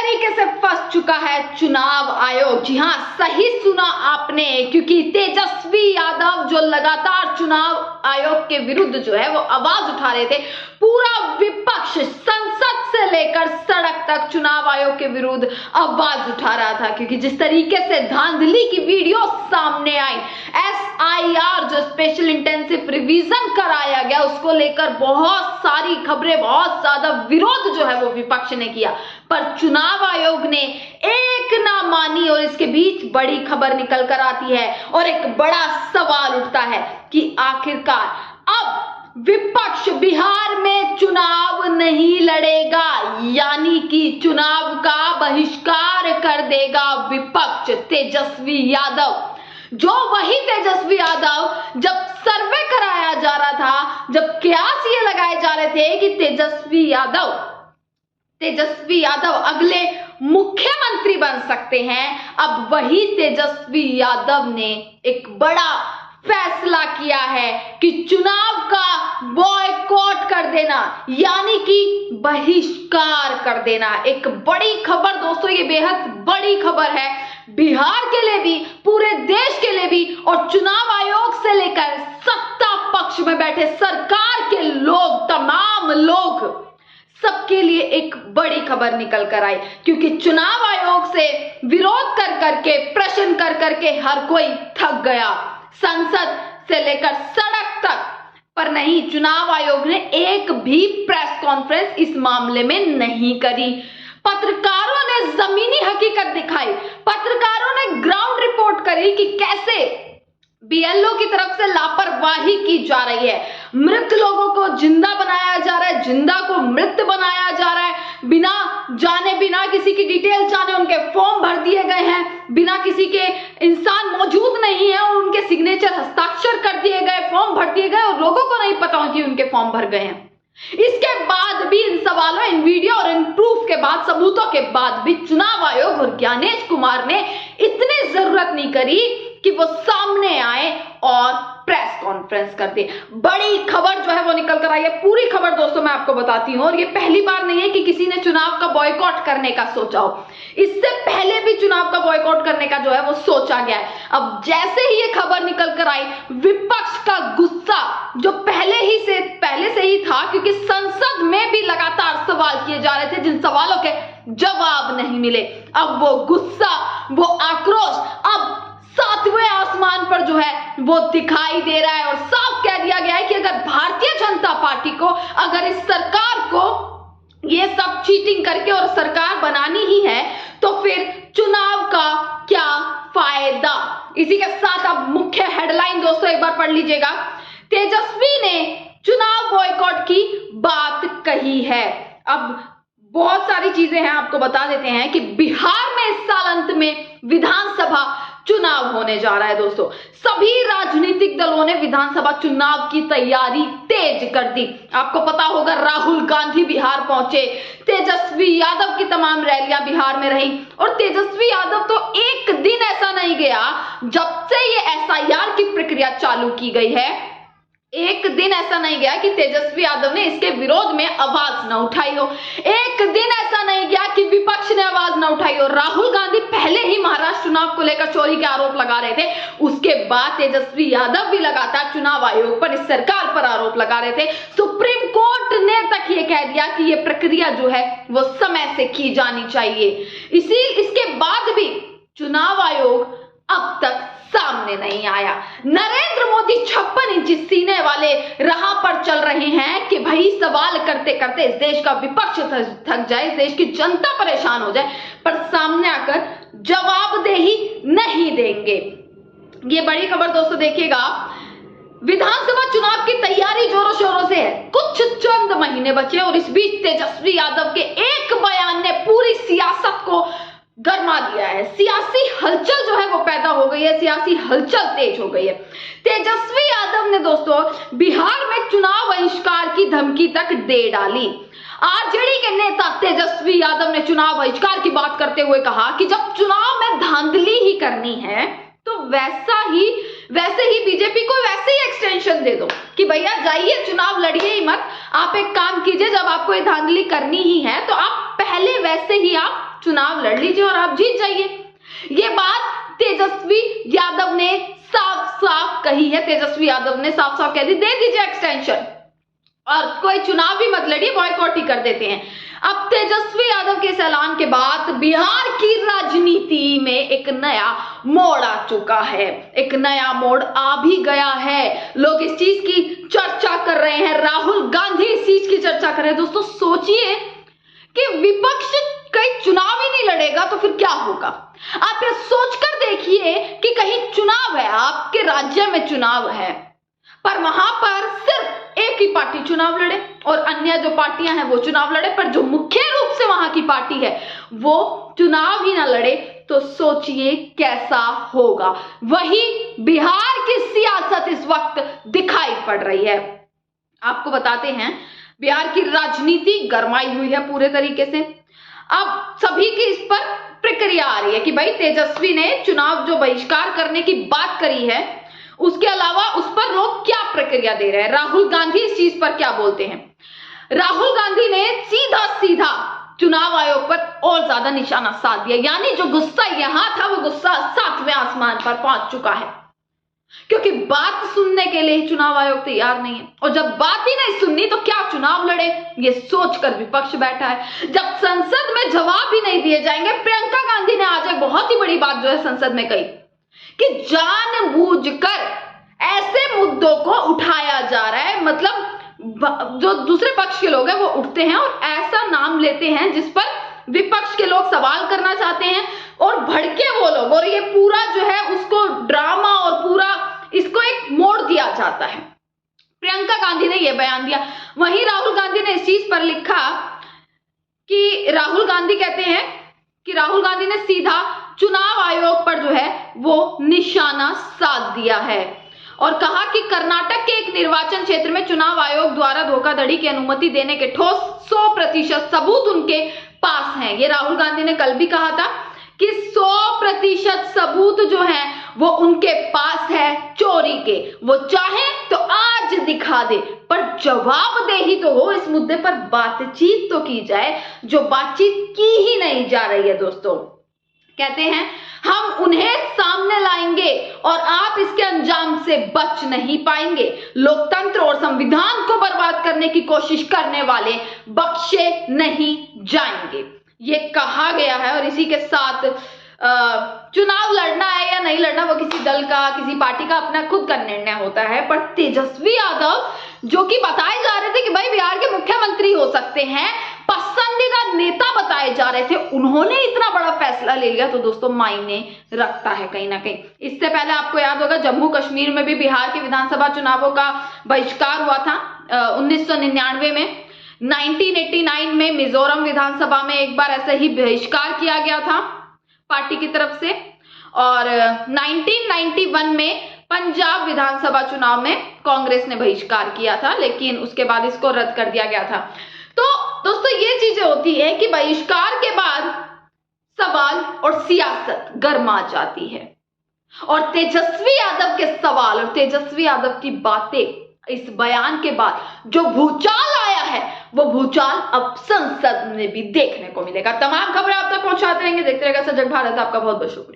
तरीके से फंस चुका है चुनाव आयोग। जी हां, सही सुना आपने, क्योंकि तेजस्वी यादव जो लगातार चुनाव आयोग के विरुद्ध जो है वो आवाज उठा रहे थे, पूरा विपक्ष संसद से लेकर सड़क तक चुनाव आयोग के विरुद्ध आवाज उठा रहा था। क्योंकि जिस तरीके से धांधली की वीडियो सामने आई, SIR जो स्पेशल इंटेंसिव रिवीजन कराया गया, उसको लेकर बहुत सारी खबरें, बहुत ज्यादा विरोध जो है वो विपक्ष ने किया, पर चुनाव आयोग ने एक ना मानी और इसके बीच बड़ी खबर निकल कर आती है और एक बड़ा सवाल उठता है कि आखिरकार अब विपक्ष बिहार में चुनाव नहीं लड़ेगा, यानी कि चुनाव का बहिष्कार कर देगा विपक्ष। तेजस्वी यादव, जो वही तेजस्वी यादव जब सर्वे कराया जा रहा था, जब कयास ये लगाए जा रहे थे कि तेजस्वी यादव अगले मुख्यमंत्री बन सकते हैं, अब वही तेजस्वी यादव ने एक बड़ा फैसला किया है कि चुनाव का बॉयकॉट कर देना, यानी कि बहिष्कार कर देना। एक बड़ी खबर दोस्तों, ये बेहद बड़ी खबर है बिहार के लिए भी, पूरे देश के लिए भी, और चुनाव आयोग से लेकर सत्ता पक्ष में बैठे सरकार के लोग, तमाम लोग, सबके लिए एक बड़ी खबर निकल कर आई। क्योंकि चुनाव आयोग से विरोध कर करके, प्रश्न कर करके हर कोई थक गया, संसद से लेकर सड़क तक। पर नहीं, चुनाव आयोग ने एक भी प्रेस कॉन्फ्रेंस इस मामले में नहीं करी। पत्रकारों ने जमीनी हकीकत दिखाई, पत्रकारों ने ग्राउंड रिपोर्ट करी कि कैसे BLO की तरफ से लापरवाही की जा रही है, मृत लोगों को जिंदा बनाया जा रहा है, जिंदा को मृत बनाया जा रहा है, बिना जाने, बिना किसी की डिटेल जाने उनके फॉर्म भर दिए गए हैं, बिना किसी के इंसान मौजूद नहीं है और उनके सिग्नेचर हस्ताक्षर कर दिए गए, फॉर्म भर दिए गए और लोगों को नहीं पता कि उनके फॉर्म भर गए हैं। इसके बाद भी, इन सवालों, इन वीडियो और इन प्रूफ के बाद, सबूतों के बाद भी चुनाव आयोग और ज्ञानेश कुमार ने इतनी जरूरत नहीं करी कि वो सामने आए और प्रेस कॉन्फ्रेंस कर दे। बड़ी खबर जो है वो निकल कर आई है। पूरी खबर दोस्तों मैं आपको बताती हूं, और ये पहली बार नहीं है कि किसी ने चुनाव का बॉयकॉट करने का सोचा हो। इससे पहले भी चुनाव का बॉयकॉट करने का जो है वो सोचा गया है। अब जैसे ही ये खबर निकल कर आई, विपक्ष का गुस्सा जो पहले से ही था, क्योंकि संसद में भी लगातार सवाल किए जा रहे थे जिन सवालों के जवाब नहीं मिले, अब वो गुस्सा, वो आक्रोश अब सातवें आसमान पर जो है वो दिखाई दे रहा है। और साफ कह दिया गया है कि अगर भारतीय जनता पार्टी को, अगर इस सरकार को ये सब चीटिंग करके और सरकार बनानी ही है, तो फिर चुनाव का क्या फायदा। इसी के साथ अब मुख्य हेडलाइन दोस्तों एक बार पढ़ लीजिएगा। तेजस्वी ने चुनाव बॉयकॉट की बात कही है। अब बहुत सारी चीजें हैं, आपको बता देते हैं कि बिहार में इस साल अंत में विधानसभा चुनाव होने जा रहा है दोस्तों। सभी राजनीतिक दलों ने विधानसभा चुनाव की तैयारी तेज कर दी। आपको पता होगा, राहुल गांधी बिहार पहुंचे, तेजस्वी यादव की तमाम रैलियां बिहार में रही, और तेजस्वी यादव तो एक दिन ऐसा नहीं गया जब से ये SIR की प्रक्रिया चालू की गई है, एक दिन ऐसा नहीं गया कि तेजस्वी यादव ने इसके विरोध में आवाज न उठाई हो। एक दिन ऐसा नहीं गया कि विपक्ष ने आवाज न उठाई हो। राहुल गांधी पहले ही महाराष्ट्र चुनाव को लेकर चोरी के आरोप लगा रहे थे, उसके बाद तेजस्वी यादव भी लगातार चुनाव आयोग पर, इस सरकार पर आरोप लगा रहे थे। सुप्रीम कोर्ट ने तक ये कह दिया कि ये प्रक्रिया जो है वो समय से की जानी चाहिए। इसके बाद भी चुनाव आयोग अब तक सामने नहीं आया। नरेंद्र मोदी 56 इंच सीने वाले राह पर चल रहे हैं कि भाई सवाल करते करते इस देश का विपक्ष थक जाए, इस देश की जनता परेशान हो जाए, पर सामने आकर जवाबदेही नहीं देंगे। ये बड़ी खबर दोस्तों देखिएगा। विधानसभा चुनाव की तैयारी जोरों शोरों से है, कुछ चंद महीने बचे, और इस बीच तेजस्वी यादव के एक बयान ने पूरी सियासत को गरमा दिया है। सियासी हलचल जो है वो पैदा हो गई है, सियासी हलचल तेज हो गई है। तेजस्वी यादव ने दोस्तों बिहार में चुनाव बहिष्कार की धमकी तक दे डाली। RJD के नेता तेजस्वी यादव ने चुनाव बहिष्कार की बात करते हुए कहा कि जब चुनाव में धांधली ही करनी है तो वैसा ही वैसे ही बीजेपी को वैसे ही एक्सटेंशन दे दो कि भैया जाइए, चुनाव लड़िए ही मत, आप एक काम कीजिए, जब आपको ये धांधली करनी ही है तो आप पहले वैसे ही आप चुनाव लड़ लीजिए और आप जीत जाइए। ये बात तेजस्वी यादव ने साफ साफ कही है। तेजस्वी यादव ने साफ साफ कह दी, दे दीजिए एक्सटेंशन और कोई चुनाव भी मत लड़िए, बॉयकॉट ही कर देते हैं। अब तेजस्वी यादव के इस ऐलान के बाद बिहार की राजनीति में एक नया मोड़ आ चुका है, एक नया मोड़ आ भी गया है। लोग इस चीज की चर्चा कर रहे हैं, राहुल गांधी इस चीज की चर्चा कर रहे हैं। दोस्तों सोचिए कि विपक्ष कहीं चुनाव ही नहीं लड़ेगा तो फिर क्या होगा। आप ये सोचकर देखिए कि कहीं चुनाव है, आपके राज्य में चुनाव है, पर वहां पर सिर्फ एक ही पार्टी चुनाव लड़े और अन्य जो पार्टियां हैं वो चुनाव लड़े, पर जो मुख्य रूप से वहां की पार्टी है वो चुनाव ही ना लड़े, तो सोचिए कैसा होगा। वही बिहार की सियासत इस वक्त दिखाई पड़ रही है। आपको बताते हैं, बिहार की राजनीति गरमाई हुई है पूरे तरीके से। अब सभी की इस पर प्रक्रिया आ रही है कि भाई तेजस्वी ने चुनाव जो बहिष्कार करने की बात करी है, उसके अलावा उस पर लोग क्या प्रक्रिया दे रहे हैं, राहुल गांधी इस चीज पर क्या बोलते हैं। राहुल गांधी ने सीधा सीधा चुनाव आयोग पर और ज्यादा निशाना साध दिया, यानी जो गुस्सा यहां था वो गुस्सा 7वें आसमान पर पहुंच चुका है, क्योंकि बात सुनने के लिए चुनाव आयोग तैयार नहीं है। और जब बात ही नहीं सुननी तो क्या चुनाव लड़े, ये सोचकर विपक्ष बैठा है। जब संसद में जवाब ही नहीं दिए जाएंगे, प्रियंका गांधी ने आज एक बहुत ही बड़ी बात जो है संसद में कही कि जानबूझकर ऐसे मुद्दों को उठाया जा रहा है, मतलब जो दूसरे पक्ष के लोग हैं वो उठते हैं और ऐसा नाम लेते हैं जिस पर विपक्ष के लोग सवाल करना चाहते हैं और भड़के वो लोग, और ये पूरा जो है उसको ड्रामा और पूरा इसको एक मोड़ दिया जाता है। प्रियंका गांधी ने यह बयान दिया। वहीं राहुल गांधी ने इस चीज पर लिखा कि राहुल गांधी कहते हैं कि राहुल गांधी ने सीधा चुनाव आयोग पर जो है वो निशाना साध दिया है और कहा कि कर्नाटक के एक निर्वाचन क्षेत्र में चुनाव आयोग द्वारा धोखाधड़ी की अनुमति देने के ठोस 100% सबूत उनके पास हैं। ये राहुल गांधी ने कल भी कहा था कि 100% सबूत जो है वो उनके पास है चोरी के, वो चाहे तो आज दिखा दे, पर जवाबदेही तो हो, इस मुद्दे पर बातचीत तो की जाए, जो बातचीत की ही नहीं जा रही है। दोस्तों कहते हैं हम उन्हें सामने लाएंगे और आप इसके अंजाम से बच नहीं पाएंगे। लोकतंत्र और संविधान को बर्बाद करने की कोशिश करने वाले बख्शे नहीं जाएंगे, ये कहा गया है। और इसी के साथ चुनाव लड़ना है या नहीं लड़ना वो किसी दल का, किसी पार्टी का अपना खुद का निर्णय होता है, पर तेजस्वी यादव जो कि बताए जा रहे थे कि भाई बिहार के मुख्यमंत्री हो सकते हैं, पसंदीदा नेता बताए जा रहे थे, उन्होंने इतना बड़ा फैसला ले लिया, तो दोस्तों मायने रखता है कहीं ना कहीं। इससे पहले आपको याद होगा जम्मू कश्मीर में भी बिहार के विधानसभा चुनावों का बहिष्कार हुआ था 1999 में। 1989 में मिजोरम विधानसभा में एक बार ऐसे ही बहिष्कार किया गया था पार्टी की तरफ से, और 1991 में पंजाब विधानसभा चुनाव में कांग्रेस ने बहिष्कार किया था, लेकिन उसके बाद इसको रद्द कर दिया गया था। तो दोस्तों ये चीजें होती है कि बहिष्कार के बाद सवाल और सियासत गर्मा जाती है, और तेजस्वी यादव के सवाल और तेजस्वी यादव की बातें, इस बयान के बाद जो भूचाल आया है वो भूचाल अब संसद में भी देखने को मिलेगा। तमाम खबरें आप तक पहुंचाते रहेंगे, देखते रहेगा सजग भारत। आपका बहुत बहुत शुक्रिया।